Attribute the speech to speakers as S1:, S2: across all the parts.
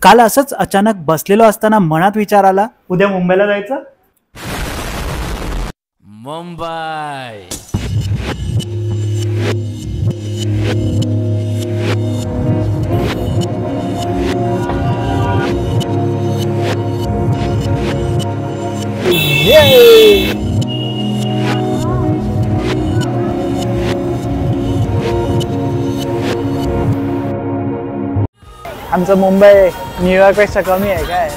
S1: काल असंच अचानक बसलेलो असताना मनात विचार आला, उद्या मुंबईला जायचं.
S2: मुंबई
S1: आमचं मुंबई न्यूयॉर्कपेक्षा कमी आहे काय?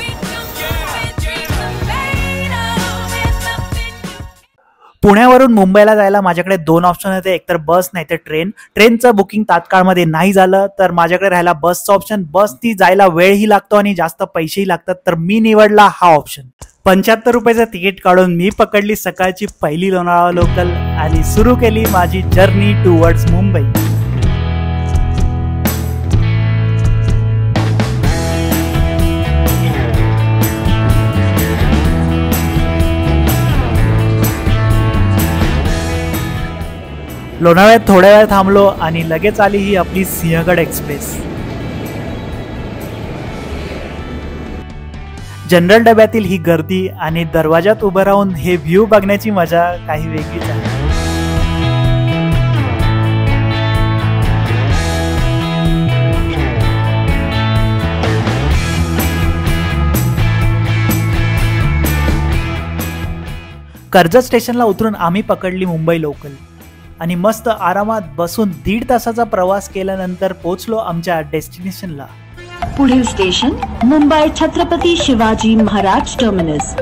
S1: पुण्यावरून मुंबईला जायला माझ्याकडे दोन ऑप्शन होते, एकतर बस नाही तर ट्रेन. ट्रेनचं बुकिंग तात्काळमध्ये नाही झालं तर माझ्याकडे राहिला बसचा ऑप्शन. बस ती जायला वेळही लागतो आणि जास्त पैसेही लागतात, तर मी निवडला हा ऑप्शन. 75 रुपयाचं तिकीट काढून मी पकडली सकाळची पहिली लोणावळा लोकल आणि सुरू केली माझी जर्नी टुवर्ड्स मुंबई. लोणावळ्यात थोड्या वेळ थांबलो आणि लगेच आली ही आपली सिंहगड एक्सप्रेस. जनरल डब्यातील ही गर्दी आणि दरवाजात उभं राहून हे व्ह्यू बघण्याची मजा काही वेगळीच आहे. कर्जत स्टेशनला उतरून आम्ही पकडली मुंबई लोकल आणि मस्त आरामात बसून 1.5 तासाचा प्रवास केल्यानंतर पोहोचलो आमच्या डेस्टिनेशनला.
S3: पुढील station Mumbai Chhatrapati Shivaji Maharaj terminus.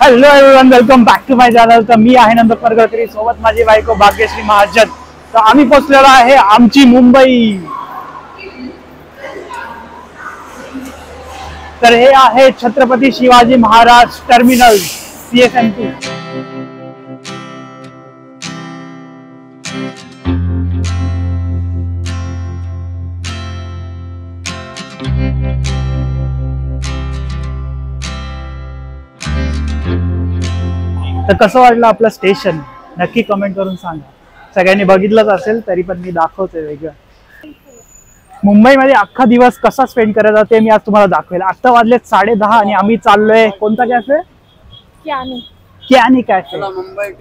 S1: Hello everyone, welcome back to my channel. तर मी आहे नंतर परगळकरी, सोबत माझी बायको भाग्यश्री महाजन. तर आम्ही पोहोचलेलो आहे आमची मुंबई. तर हे आहे छत्रपती शिवाजी महाराज टर्मिनल CFMT. तर कसं वाटलं आपलं स्टेशन नक्की कमेंट करून सांगा. सगळ्यांनी बघितलंच असेल तरी पण मी दाखवते वेगळं. मुंबईमध्ये अख्खा दिवस कसा स्पेंड करायचा ते मी आज तुम्हाला दाखवेल. आता वाजलेत 10:30 आणि आम्ही चाललोय कोणता कॅफे? कियानी कॅफे.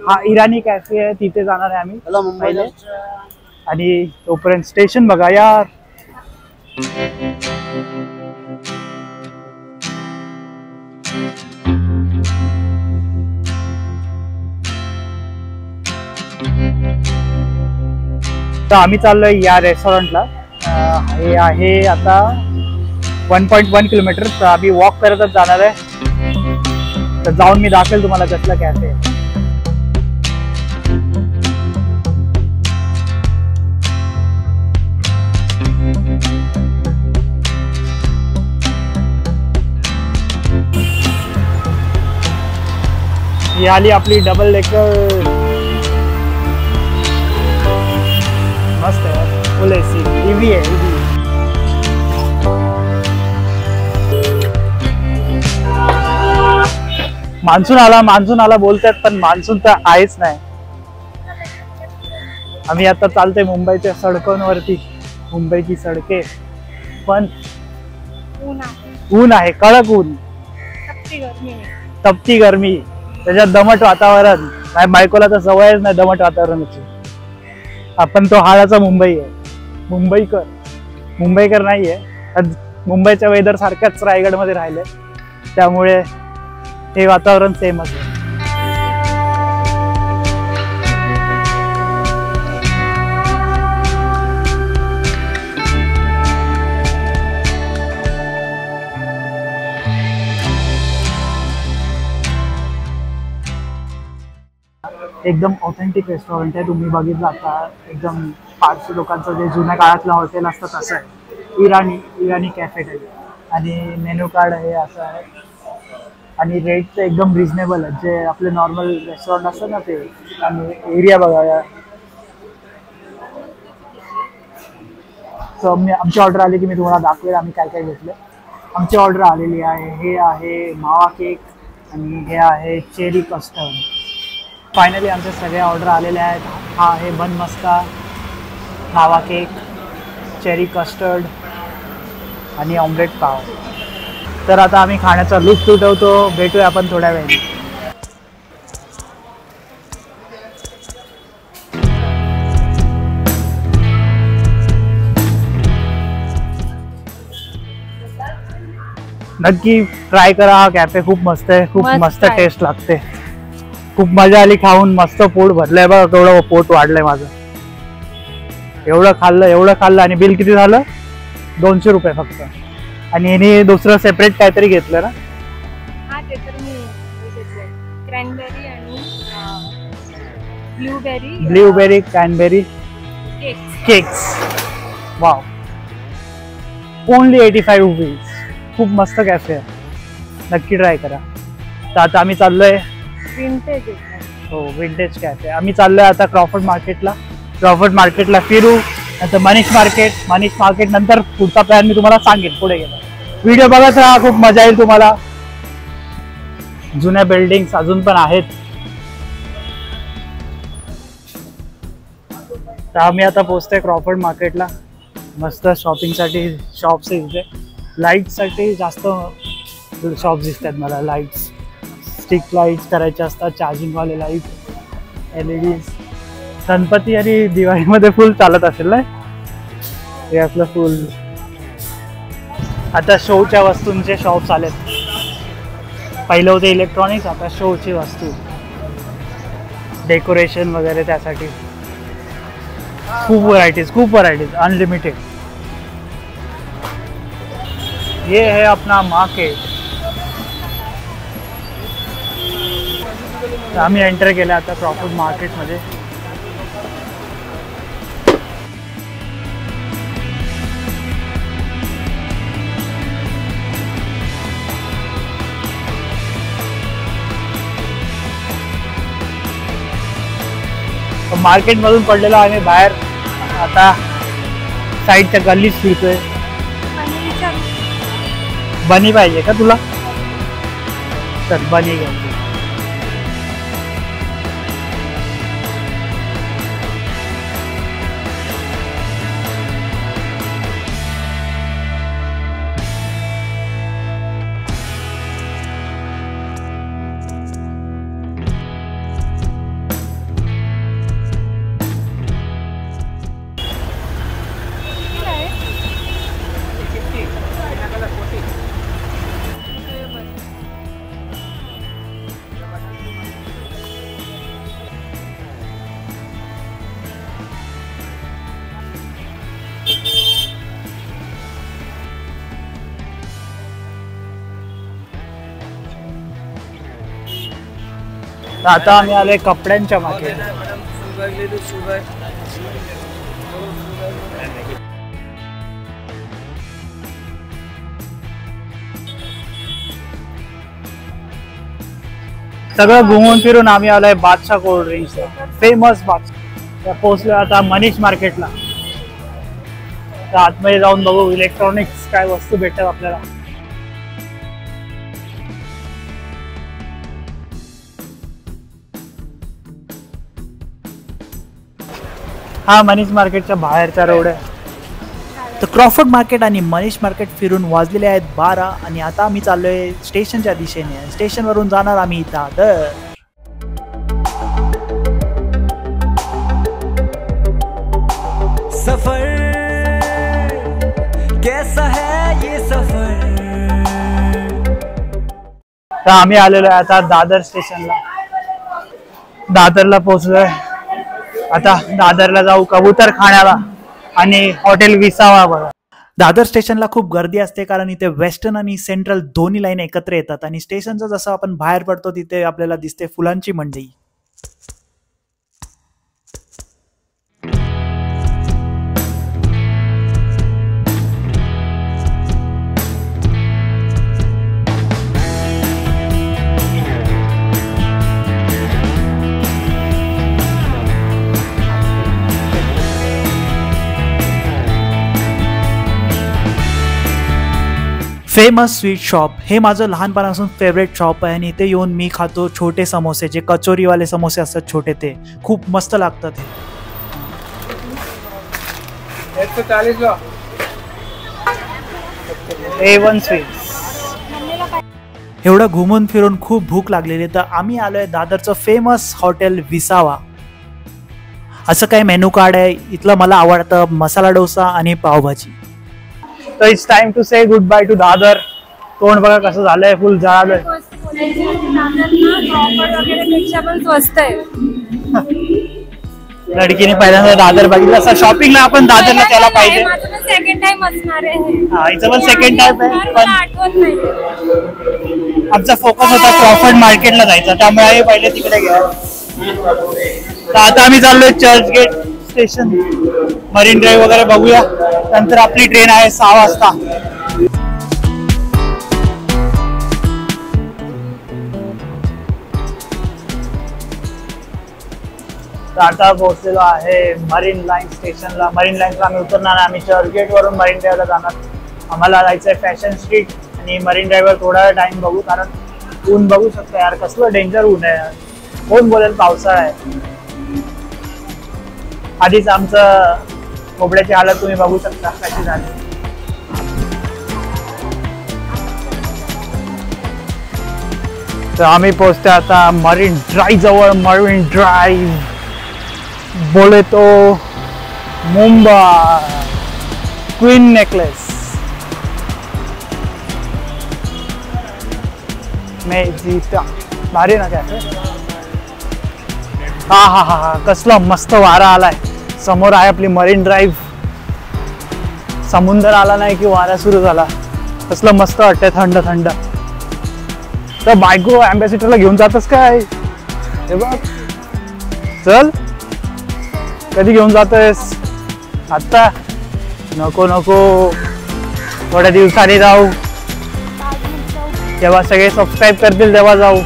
S1: हा इराणी कॅफे आहे, तिथे जाणार आहे आम्ही पहिले. आणि तोपर्यंत स्टेशन बघा यार. तर आम्ही चाललोय या रेस्टॉरंटला. हे आहे आता 1.1 किलोमीटर. तर आम्ही वॉक करतच जाणार आहे. तर जाऊन मी दाखवेल तुम्हाला कसला कॅफे. ही आली आपली डबल डेकर. मस्त आहे, फुल एसी. ईव्ही आहे, ईव्ही. मान्सून आला बोलतात, पण मान्सून तर आहेच नाही. आम्ही आता चालतोय मुंबईच्या सडकांवरती. मुंबईची सडके पण ऊन आहे, कडक ऊन, तपती गरमी, त्याच्यात दमट वातावरण. नाही, बायकोला तर सवयच नाही दमट वातावरणाची. आपण तो हाडाचा मुंबई आहे, मुंबईकर नाहीये. मुंबईच्या वेदर सारख्याच रायगडमध्ये राहिले, त्यामुळे हे वातावरण सेमच आहे. एकदम ऑथेंटिक रेस्टॉरंट आहे. तुम्ही बघितलं आता, एकदम पारसी लोकांचं जे जुन्या काळातलं हॉटेल असतं तसं आहे. Irani cafe type. आणि मेनू कार्ड हे असं आहे. आणि रेट एकदम रिजनेबल आहे, जे आपले नॉर्मल रेस्टॉरंट असतात ना ते. आणि एरिया बघा. सो आमची ऑर्डर आली की मी तुम्हाला दाखवेल आम्ही काय काय घेतलं. आमची ऑर्डर आलेली आहे. हे आहे मावा केक आणि हे आहे चेरी कस्टर्ड. फायनली आमच्या सगळ्या ऑर्डर आलेल्या आहेत. हा आहे बन मस्का, मावा केक, चेरी कस्टर्ड आणि ऑमलेट पाव. तर आता आम्ही खाण्याचा लुत्फ उठवतो. भेटूया आपण थोड्या वेळाने. नक्की ट्राय करा. हा कॅफे खूप मस्त आहे. खूप मस्त टेस्ट लागते. खूप मजा आली खाऊन. मस्त पोट भरलंय बघा. थोडं पोट वाढलंय माझं. एवढं खाल्लं आणि बिल किती झालं? 200 रुपये फक्त. आणि याने दुसरं सेपरेट काहीतरी घेतलं ना?
S4: हा ते तर मी क्रॅनबेरी आणि
S1: blueberry cranberry cakes. Wow. Only 85 rupees. खूप मस्त कॅफे आहे. नक्की ट्राय करा. तर आता आम्ही चाललोय विंटेज कॅफे. आम्ही चाललोय आता क्रॉफर्ड मार्केटला फिरू. नंतर मनीष मार्केट नंतर पुढचा प्लॅन मी तुम्हाला सांगेन पुढे गेला. व्हिडिओ बघत राहा. खूप मजा येईल तुम्हाला. जुन्या बिल्डिंग्स अजून पण आहेत. तर आम्ही आता पोहोचतोय क्रॉफर्ड मार्केटला. मस्त शॉपिंगसाठी शॉप्स आहे इथे. लाईटसाठी जास्त शॉप्स दिसतात मला. लाईट्स, स्टिक लाईट्स करायचे असतात, चार्जिंगवाले लाईट, LED. गणपती आणि दिवाळीमध्ये फुल चालत असेल ना हे असलं फुल. आता शोच्या वस्तूंचे शॉप्स आलेत. पहिलं होते इलेक्ट्रॉनिक्स, आता शोची वस्तू, डेकोरेशन वगैरे त्यासाठी खूप व्हरायटीज अनलिमिटेड. ये है अपना मार्केट. आम्ही एंटर केलं आता क्रॉफर्ड मार्केटमध्ये. मार्केटमधून पडलेलो आम्ही बाहेर. आता साईडच्या गल्लीत फिरतोय. बनी पाहिजे का तुला? चल बनी घ्यायची. आता आम्ही आलोय कपड्यांच्या मार्केट. सगळं घुमून फिरून आम्ही आलोय बादशाह कोल्ड ड्रिंक्स. फेमस बादशाह. पोहोचलो आता मनीष मार्केटला. तर आतमध्ये जाऊन बघू इलेक्ट्रॉनिक्स काय वस्तू भेटतात आपल्याला. हा मनीष मार्केटच्या बाहेरचा रोड आहे. तर क्रॉफर्ड मार्केट आणि मनीष मार्केट फिरून वाजलेले आहेत 12 आणि आता आम्ही चाललोय स्टेशनच्या दिशेने. स्टेशनवरून जाणार आम्ही दादर.
S5: सफर कैसा है ये सफर.
S1: तर आम्ही आलेलो आहे आता दादर स्टेशनला. दादरला पोहोचलोय. आता दादरला जाऊ कबूतर खाण्याला आणि हॉटेल विसावा. बघा दादर स्टेशनला खूप गर्दी असते कारण इथे वेस्टर्न आणि सेंट्रल दोन्ही लाईन एकत्र येतात आणि स्टेशनचं जसं आपण बाहेर पडतो तिथे आपल्याला दिसते फुलांची मंडई. फेमस स्वीट शॉप हे माझं लहानपणापासून फेवरेट शॉप आहे आणि इथे येऊन मी खातो छोटे समोसे, जे कचोरीवाले समोसे असतात छोटे, ते खूप मस्त लागतात. A1 sweets. एवढं घुमून फिरून खूप भूक लागलेली, तर आम्ही आलोय दादरचं फेमस हॉटेल विसावा. असं काय मेनू कार्ड आहे इथलं. मला आवडतं मसाला डोसा आणि पावभाजी. तर इट्स टाइम टू से गुड बाय टू दादर. तोंड बघा कसं झालंय, फुल झालंय.
S4: पण स्वस्त आहे.
S1: लडकीने पहिल्यांदा दादर बघितलं असं. शॉपिंगला आपण दादरला त्याला पाहिजे.
S4: सेकंड टाइम असणार आहे.
S1: हा, इथं पण सेकंड टाइम आहे, पण
S4: आठवत नाही.
S1: आमचा फोकस होता क्रॉफर्ड मार्केटला जायचा, त्यामुळे आम्ही पहिले तिकडे गेलो. तर आता आम्ही चाललोय चर्चगेट स्टेशन, मरीन ड्राईव्ह वगैरे बघूया. नंतर आपली ट्रेन आहे 6 वाजता. तर आता पोहोचलेलो आहे मरीन लाईन स्टेशनला. मरीन लाईनला आम्ही उतरणार. आम्ही चर्चगेट वरून मरीन ड्राईव्हला जाणार. आम्हाला जायचं आहे फॅशन स्ट्रीट आणि मरीन ड्राईव्हवर थोडा टाइम बघू, कारण ऊन बघू शकतो यार, कसलं डेंजर ऊन आहे. कोण बोलेल पावसाळा आहे. आधीच आमचं खोबड्याची हालत तुम्ही बघू शकता कशी झाली. तर आम्ही पोहोचतो आता मरीन ड्राईव्ह जवळ. मरीन ड्राईव्ह बोले तो मुंबई. क्वीन नेकलेस मे जीता. भारी ना काय. हा हा हा हा, कसला मस्त वारा आलाय. समोर आहे आपली मरीन ड्राईव्ह. समुद्र आला नाही की वारा सुरू झाला. कसलं मस्त वाटतंय, थंड थंड. तर बायको अँबॅसिडरला घेऊन जातस काय? हे बघ, चल. कधी घेऊन जातोयस? आता नको नको, थोड्या दिवसांनी जाऊ. जेव्हा सगळे सबस्क्राईब करतील तेव्हा जाऊ.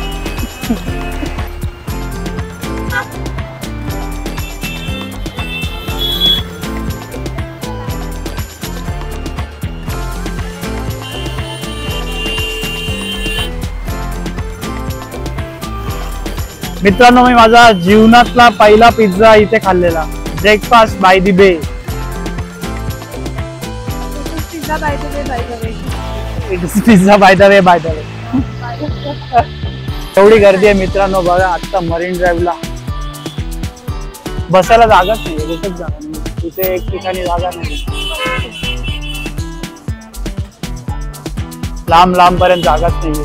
S1: मित्रांनो, मी माझा जीवनातला पहिला पिझ्झा इथे खाल्लेला. Breakfast by the bay.
S4: Pizza by the way, by the way.
S1: Pizza by the way, by the way. एवढी गर्दी आहे मित्रांनो, बघा आता मरीन ड्राईव्हला. बसायला जागाच नाही, कुठेच जागा नाही. इथे एक ठिकाणी जागा नाही. लांब लांब पर्यंत जागाच नाही.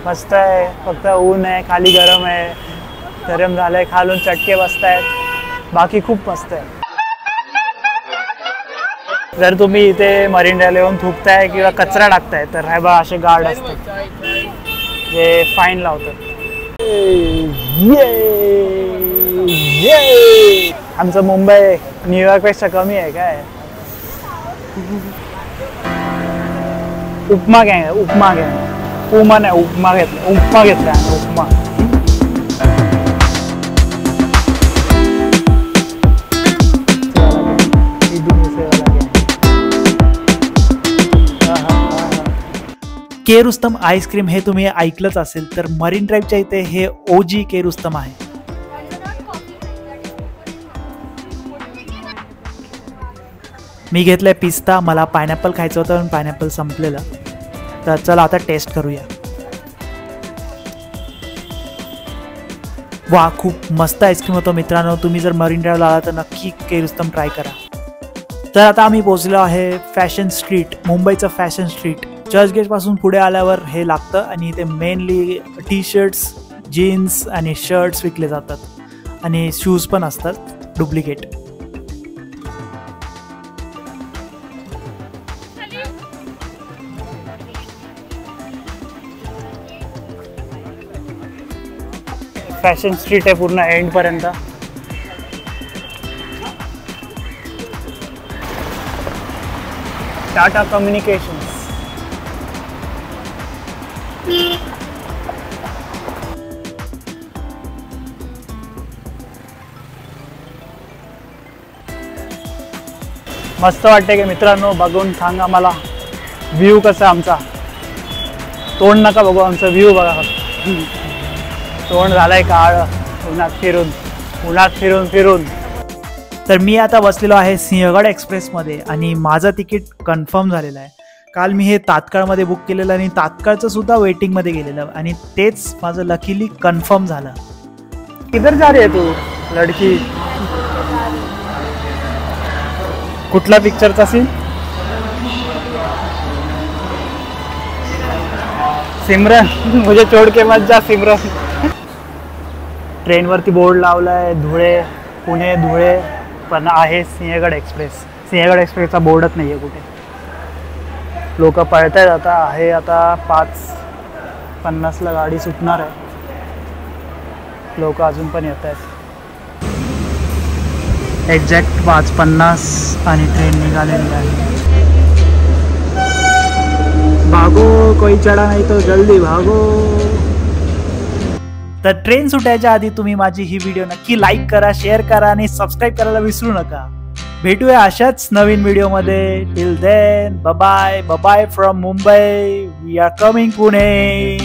S1: मस्त आहे, फक्त ऊन आहे, खाली गरम आहे. गरम झालंय, खालून चटके बसतायत. बाकी खूप मस्त आहे. जर तुम्ही इथे मरीन ड्राईव्हला येऊन थुकताय किंवा कचरा टाकताय तर हे बघा असे गार्ड असतात जे फाईन लावतात. आमचं मुंबई न्यूयॉर्कपेक्षा कमी आहे काय? उपमा घ्या, उपमा घ्या. उपमा नाही, उपमा घेतला. उपमा घेतला, उपमा. के रुस्तम आईस्क्रीम हे तुम्ही ऐकलंच असेल, तर मरीन ड्राईव्हच्या इथे हे ओजी के रुस्तम आहे. मी घेतलंय पिस्ता. मला पायनॅपल खायचं होतं पण पायनॅपल संपलेलं. तर चला आता टेस्ट करूया. वा, खूप मस्त आईस्क्रीम होतं मित्रांनो. तुम्ही जर मरीन ड्राईव्हला आला तर नक्की के रुस्तम ट्राय करा. तर आता आम्ही पोहोचलो आहे फॅशन स्ट्रीट, मुंबईचं फॅशन स्ट्रीट. चर्चगेटपासून पुढे आल्यावर हे लागतं आणि इथे मेनली टी शर्ट्स, जीन्स आणि शर्ट्स विकले जातात आणि शूज पण असतात डुप्लिकेट. फॅशन स्ट्रीट आहे पूर्ण एंड पर्यंत. टाटा कम्युनिकेशन्स. मस्त वाटते की मित्रांनो, बघून सांगा मला व्ह्यू कसा आमचा. तोंड नका बघू, आमचा व्ह्यू बघा. तोंड झालंय काळ उन्हात फिरून फिरून. तर मी आता बसलेलो आहे सिंहगड एक्सप्रेसमध्ये आणि माझं तिकीट कन्फर्म झालेलं आहे. काल मी हे तात्काळमध्ये बुक केलेलं आणि तात्काळचं सुद्धा वेटिंगमध्ये गेलेलं आणि तेच माझं लकीली कन्फर्म झालं. किधर जा रही है तू लडकी? कुठला पिक्चरचा सीन? सिमरन. मुझे छोड़ के मत जा सिमरन. ट्रेनवरती बोर्ड लावलाय धुळे, पुणे धुळे, पण आहे सिंहगड एक्सप्रेस. सिंहगड एक्सप्रेसचा बोर्डच नाही आहे कुठे. लोक पळत आहेत. आता 5:50 गाडी सुटणार आहे. लोक अजून पण येत आहेत. एक्झॅक्ट 5:50 आणि ट्रेन निघालेली आहे. भागो, कोई चढा नाही तो जल्दी भागो. तर ट्रेन सुटायच्या आधी तुम्ही माझी ही व्हिडिओ नक्की लाईक करा, शेअर करा आणि सबस्क्राईब करायला विसरू नका. भेटूया अशाच नवीन व्हिडिओमध्ये. Till then bye bye from Mumbai. We are coming Pune.